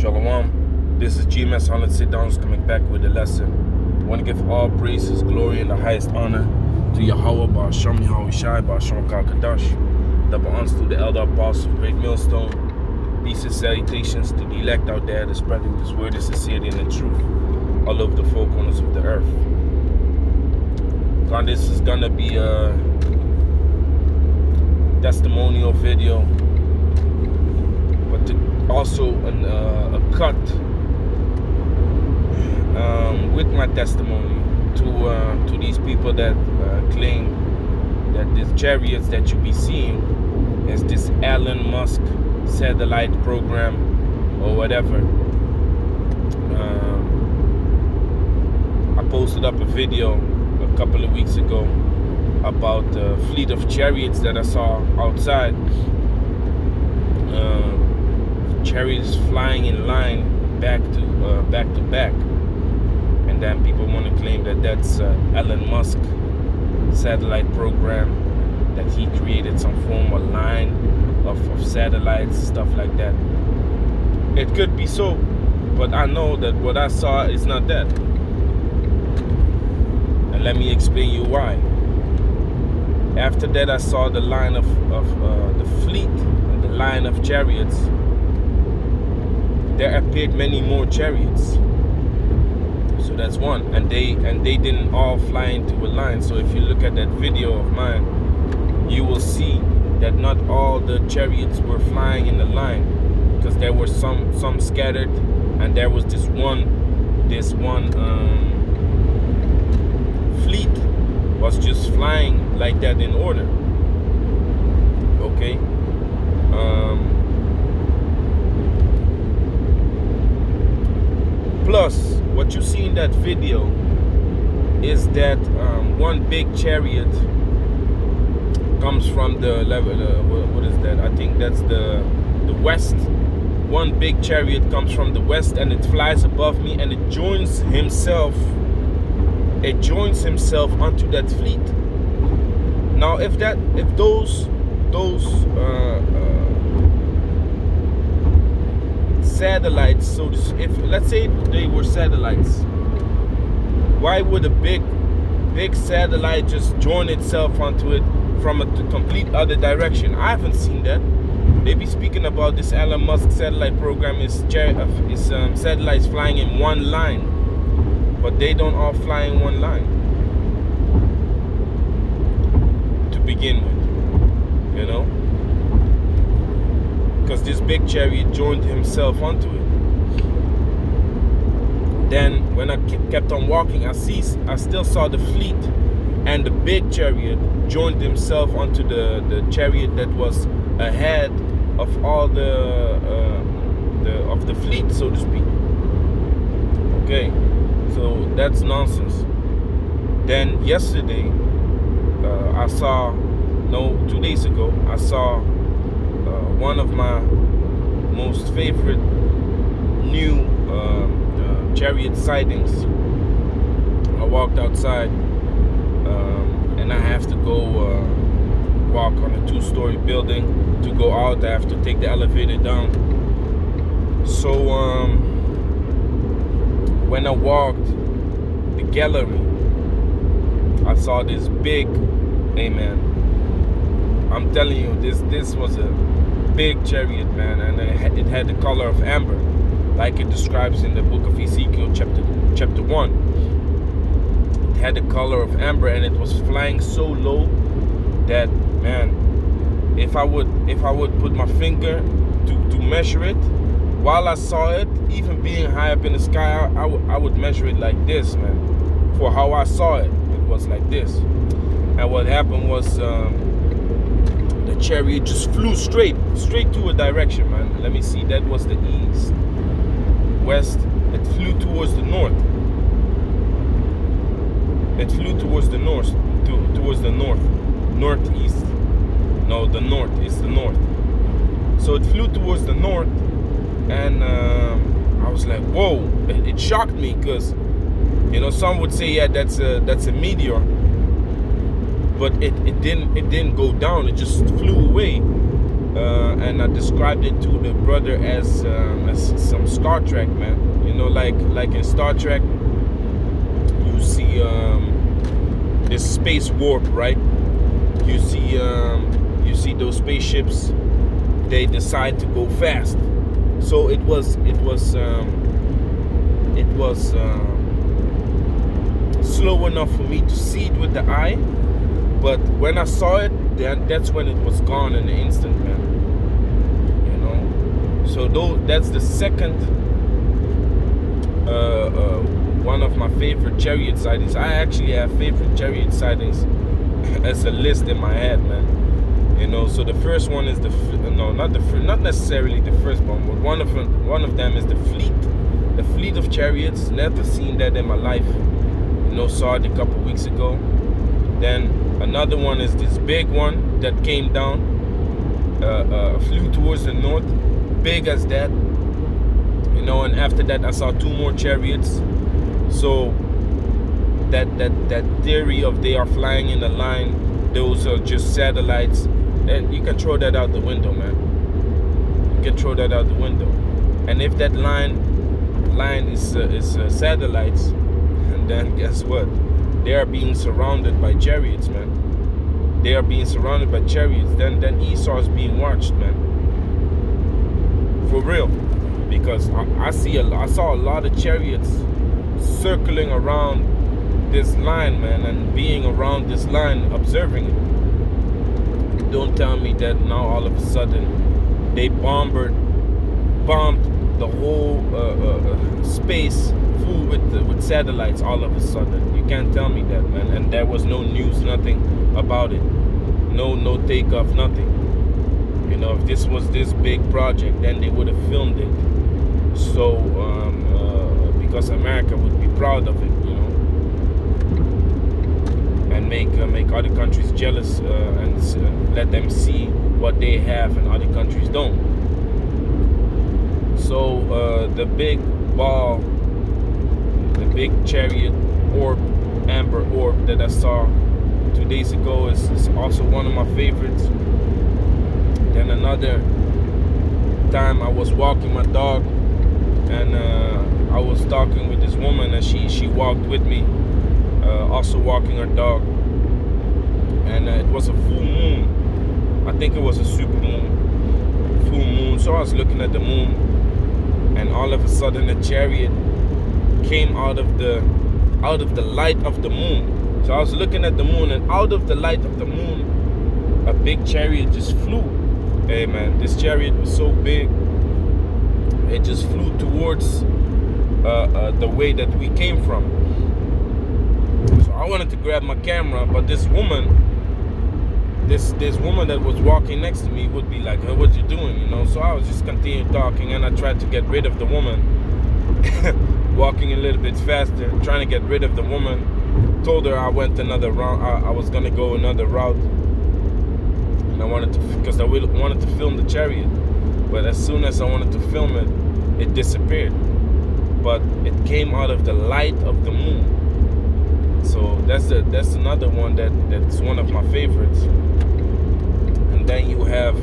Shalom. This is GMS Holland Sit Downs coming back with a lesson. I want to give all praises, glory, and the highest honor to Yahweh, Ba'asham Yahushai, Ba'asham Kakadash. Double honors to the elder apostle, great millstone. Peace and salutations to the elect out there that's spreading this word of sincerity and the truth all over the four corners of the earth. God, this is gonna be a testimonial video, but also a cut with my testimony to these people that claim that these chariots that you be seeing is this Elon Musk satellite program or whatever. I posted up a video a couple of weeks ago about the fleet of chariots that I saw outside. Chariots flying in line back to back, and then people want to claim that that's Elon Musk satellite program, that he created some form of line of satellites, stuff like that. It could be so, but I know that what I saw is not that. And let me explain you why. After that, I saw the line of the fleet and the line of chariots. There appeared many more chariots. So that's one, and they didn't all fly into a line. So if you look at that video of mine, you will see that not all the chariots were flying in a line, because there were some scattered, and there was this one fleet was just flying like that in order. Okay. Plus, what you see in that video is that one big chariot comes from the level. What is that? I think that's the west. One big chariot comes from the west, and it flies above me, and it joins himself. It joins himself onto that fleet. Now, if those satellites, so if let's say they were satellites, why would a big satellite just join itself onto it from a complete other direction? I haven't seen that. They be speaking about this Elon Musk satellite program is satellites flying in one line, but they don't all fly in one line to begin with, you know, because this big chariot joined himself onto it. Then when I kept on walking, I still saw the fleet, and the big chariot joined himself onto the chariot that was ahead of all of the fleet, so to speak. Okay, so that's nonsense. Then yesterday, 2 days ago, I saw one of my most favorite new Chariot sightings. I walked outside, and I have to go walk on a 2-story building. To go out, I have to take the elevator down. So when I walked the gallery, I saw this big, amen, I'm telling you, this was a big chariot, man, and it had the color of amber, like it describes in the book of Ezekiel chapter 1. It had the color of amber, and it was flying so low that, man, if I would put my finger to measure it, while I saw it, even being high up in the sky, I would measure it like this, man. For how I saw it, it was like this. And what happened was the chariot just flew straight to a direction, man. Let me see, that was the east, west. It flew towards the north. It flew towards the north, northeast. No, the north is the north. So it flew towards the north, and I was like, whoa! It shocked me, because, you know, some would say, yeah, that's a meteor, but it didn't go down. It just flew away. and I described it to the brother as some Star Trek, man. You know, like in Star Trek, you see this space warp, right? You see those spaceships. They decide to go fast. So it was slow enough for me to see it with the eye, but when I saw it, then that's when it was gone in an instant, man. You know, so that's the second one of my favorite Chariot sightings. I actually have favorite Chariot sightings as a list in my head, man. You know, so the first one is not necessarily the first one, but one of them is the fleet of chariots. Never seen that in my life. You know, saw it a couple weeks ago. Then another one is this big one that came down, flew towards the north, big as that. You know, and after that I saw two more chariots. So that theory of they are flying in a line, those are just satellites. And you can throw that out the window, man. You can throw that out the window. And if that line is satellites, and then guess what? They are being surrounded by chariots, man. They are being surrounded by chariots. Then Esau is being watched, man. For real, because I saw a lot of chariots circling around this line, man, and being around this line, observing it. Don't tell me that now all of a sudden they bombed the whole space full with satellites all of a sudden. You can't tell me that, man. And there was no news, nothing about it. No takeoff, nothing. You know, if this was this big project, then they would have filmed it. So because America would be proud of it, you know, and make other countries jealous and let them see what they have and other countries don't. So the big ball, the big chariot orb, amber orb that I saw 2 days ago is also one of my favorites. Then another time I was walking my dog, and I was talking with this woman, and she walked with me, also walking her dog. And it was a full moon. I think it was a super moon, full moon. So I was looking at the moon, and all of a sudden a chariot came out of the light of the moon. So I was looking at the moon, and out of the light of the moon, a big chariot just flew. Hey man, this chariot was so big, it just flew towards the way that we came from. So I wanted to grab my camera, but this woman that was walking next to me would be like, hey, what you doing, you know? So I was just continuing talking, and I tried to get rid of the woman, walking a little bit faster, trying to get rid of the woman. Told her I went another route. I was gonna go another route, and I wanted to, because I wanted to film the chariot. But as soon as I wanted to film it, it disappeared. But it came out of the light of the moon. So that's another one that's one of my favorites. And then you have,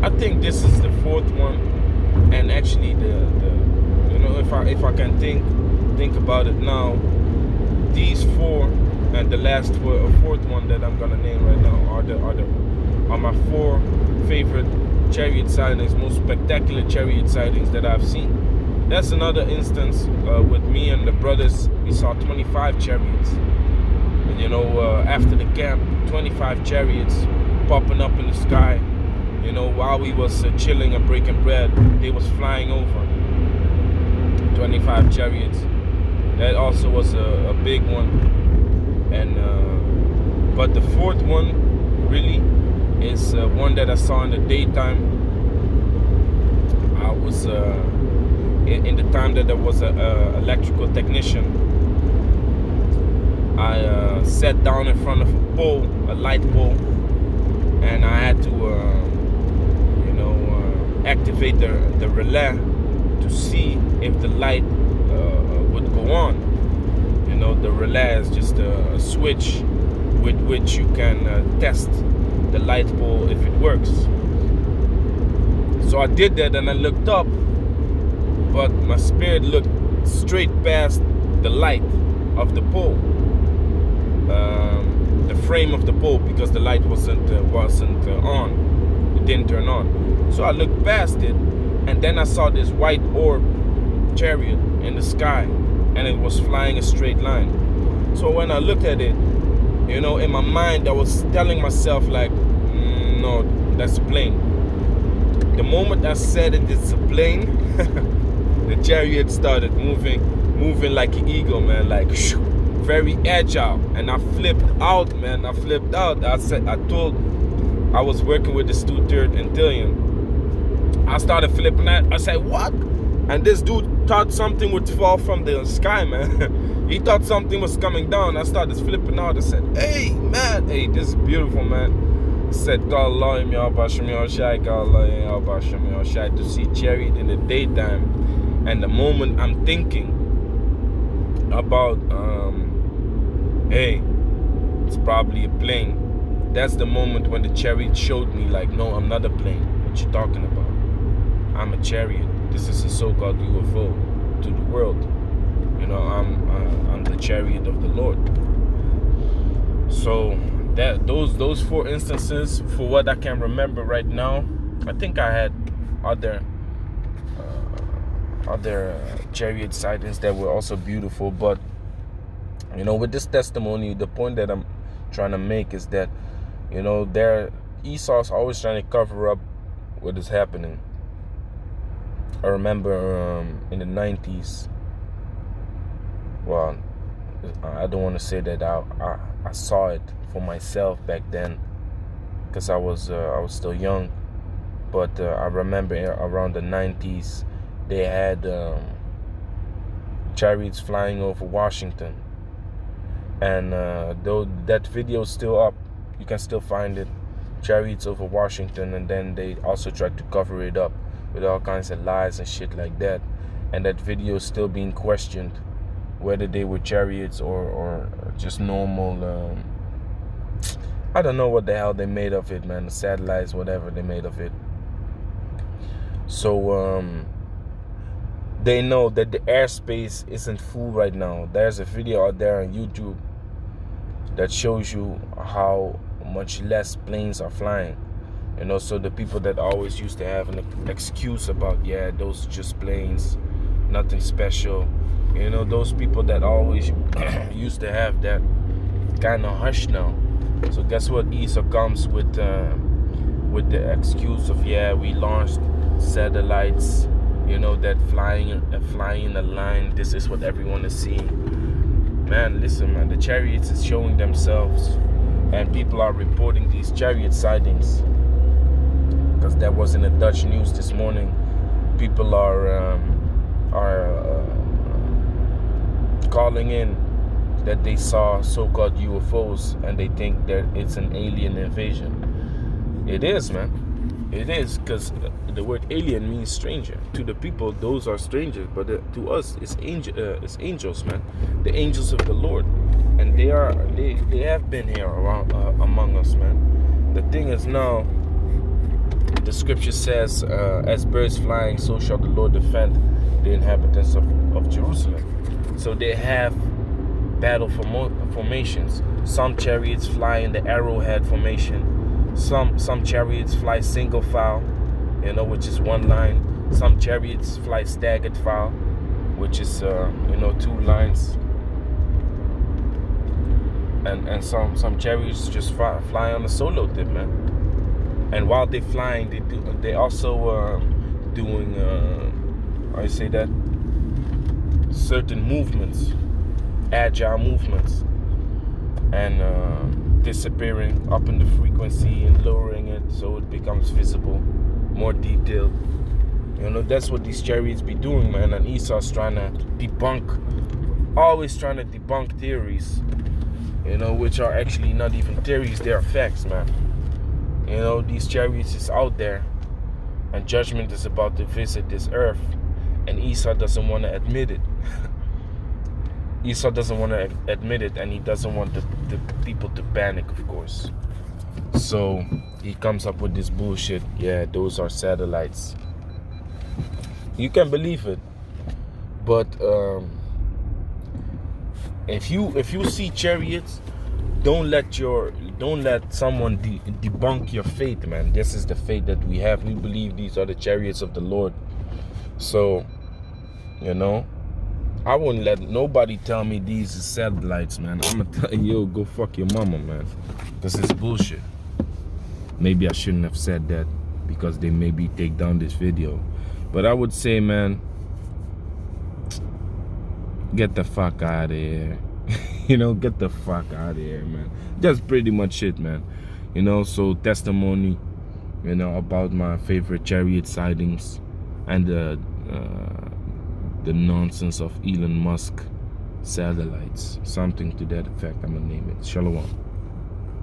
I think this is the fourth one, and actually the you know, if I can think about it now, these four and the last fourth one that I'm gonna name right now are my four favorite chariot sightings, most spectacular chariot sightings that I've seen. That's another instance with me and the brothers. We saw 25 chariots. And, you know, after the camp, 25 chariots popping up in the sky. You know, while we was chilling and breaking bread, they was flying over. 25 chariots. That also was a big one. And but the fourth one really is one that I saw in the daytime. I was in the time that there was a electrical technician. I sat down in front of a pole, a light pole, and I had to you know, activate the relay to see if the light would go on. You know, the relay is just a switch with which you can test the light pole if it works. So I did that and I looked up, but my spirit looked straight past the light of the pole, the frame of the pole, because the light wasn't on. It didn't turn on. So I looked past it, and then I saw this white orb chariot in the sky, and it was flying a straight line. So when I looked at it, you know, in my mind I was telling myself like, no, that's a plane. The moment I said it's a plane, the chariot started moving like an eagle, man, like shoo, very agile. And I flipped out, man. I flipped out. I was working with this dude Antillian. I started flipping out. I said, what? And this dude thought something would fall from the sky, man. He thought something was coming down. I started flipping out. I said, hey, man, hey, this is beautiful, man. I said, God Allah, to see Chariot in the daytime. And the moment I'm thinking about, hey, it's probably a plane. That's the moment when the Chariot showed me, like, no, I'm not a plane. What you talking about? I'm a chariot. This is a so-called UFO to the world. You know, I'm the chariot of the Lord. So that those 4 instances, for what I can remember right now, I think I had other chariot sightings that were also beautiful. But you know, with this testimony, the point that I'm trying to make is that, you know, Esau's always trying to cover up what is happening. I remember in the 90s, well, I don't want to say that I saw it for myself back then, because I was still young, but I remember around the 90s they had chariots flying over Washington, and though that video is still up, you can still find it, chariots over Washington, and then they also tried to cover it up with all kinds of lies and shit like that, and that video is still being questioned, whether they were chariots or just normal, I don't know what the hell they made of it, man, the satellites, whatever they made of it. So they know that the airspace isn't full right now. There's a video out there on YouTube that shows you how much less planes are flying. You know, so the people that always used to have an excuse about, yeah, those are just planes, nothing special. You know, those people that always used to have that kind of hush now. So guess what? Esau comes with the excuse of, yeah, we launched satellites, you know, that flying in a line. This is what everyone is seeing. Man, listen, man, the chariots is showing themselves, and people are reporting these chariot sightings. Because that was in the Dutch news this morning. People are calling in that they saw so-called UFOs, and they think that it's an alien invasion. It is, man. It is, because the word alien means stranger. To the people, those are strangers, but to us, it's angels, man. The angels of the Lord, and they have been here around among us, man. The thing is now, the scripture says, as birds flying, so shall the Lord defend the inhabitants of Jerusalem. So they have battle formations. Some chariots fly in the arrowhead formation. Some chariots fly single file, you know, which is one line. Some chariots fly staggered file, which is 2 lines. And some chariots just fly on a solo tip, man. And while they're flying, they also doing I say that, certain movements, agile movements, and disappearing up in the frequency and lowering it so it becomes visible, more detailed. You know, that's what these chariots be doing, man. And Esau's trying to always trying to debunk theories, you know, which are actually not even theories, they are facts, man. You know, these chariots is out there, and judgment is about to visit this earth, and Esau doesn't want to admit it. Esau doesn't want to admit it, and he doesn't want the people to panic, of course. So he comes up with this bullshit. Yeah, those are satellites. You can believe it. But if you see chariots, don't let someone debunk your faith, man. This is the faith that we have. We believe these are the chariots of the Lord. So, you know, I wouldn't let nobody tell me these are satellites, man. I'm gonna tell you, yo, go fuck your mama, man. Because it's bullshit. Maybe I shouldn't have said that, because they maybe take down this video. But I would say, man, get the fuck out of here. You know, get the fuck out of here, man. That's pretty much it, man. You know, so testimony, you know, about my favorite chariot sightings and the nonsense of Elon Musk satellites. Something to that effect. I'm gonna name it. Shalom.